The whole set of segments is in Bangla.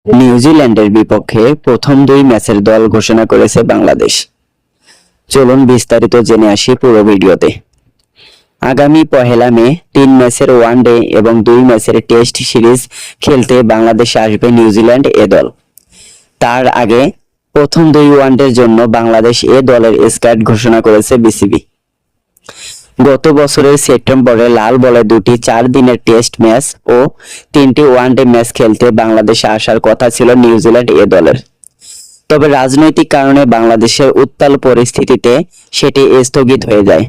নিউজিল্যান্ডের বিপক্ষে প্রথম 2 ম্যাচের দল ঘোষণা করেছে বাংলাদেশ। চলুন বিস্তারিত জেনে আসি পুরো ভিডিওতে। আগামী 1 মে 3 ম্যাচের ওয়ানডে এবং 2 ম্যাচের টেস্ট সিরিজ খেলতে বাংলাদেশে আসবে নিউজিল্যান্ড এ দল। তার আগে প্রথম 2 ওয়ানডের জন্য বাংলাদেশ এ দলের স্কোয়াড ঘোষণা করেছে বিসিবি। গত বছরের সেপ্টেম্বরে লাল বলে 2টি 4 দিনের টেস্ট ম্যাচ ও 3টি ওয়ানডে ম্যাচ খেলতে বাংলাদেশে আসার কথা ছিল নিউজিল্যান্ড এ দলের। তবে রাজনৈতিক কারণে বাংলাদেশের উত্তাল পরিস্থিতিতে সেটি স্থগিত হয়ে যায়,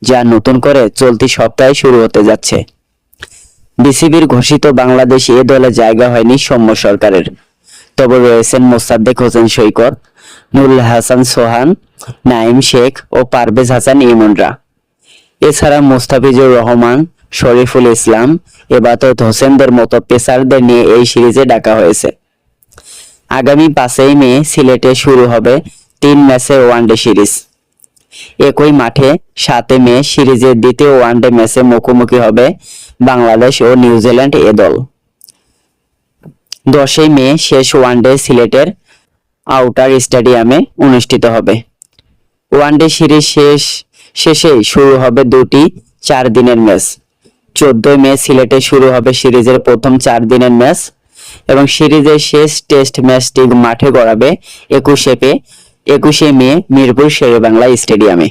যা নতুন করে চলতি সপ্তাহে শুরু হতে যাচ্ছে। বিসিবির ঘোষিত বাংলাদেশ এ দলে জায়গা হয়নি সৌম্য সরকারের, তবে রয়েছেন মোসাদ্দেক হোসেন সৈকত, নুরুল হাসান সোহান, নাঈম শেখ ও পারভেজ হাসান ইমনরা। এছাড়া মোস্তাফিজুর রহমান, শরীফুল ইসলাম, এবাদত হোসেনদের মতো পেসারদের নিয়ে এই সিরিজে ডাকা হয়েছে। আগামী 5 মে সিলেটে শুরু হবে 3 ম্যাচের ওয়ানডে সিরিজ। একই মাঠে 7 মে সিরিজের দ্বিতীয় ওয়ানডে ম্যাচে মুখোমুখি হবে বাংলাদেশ ও নিউজিল্যান্ড এ দল। 10 মে শেষ ওয়ানডে সিলেটের আউটার স্টেডিয়ামে অনুষ্ঠিত হবে। ওয়ানডে সিরিজ শেষেই শুরু হবে 2টি 4 দিনের ম্যাচ। 14 মে সিলেটে শুরু হবে সিরিজের প্রথম 4 দিনের ম্যাচ এবং সিরিজের শেষ টেস্ট ম্যাচটি মাঠে গড়াবে 21 মে মিরপুর শেরেবাংলা স্টেডিয়ামে।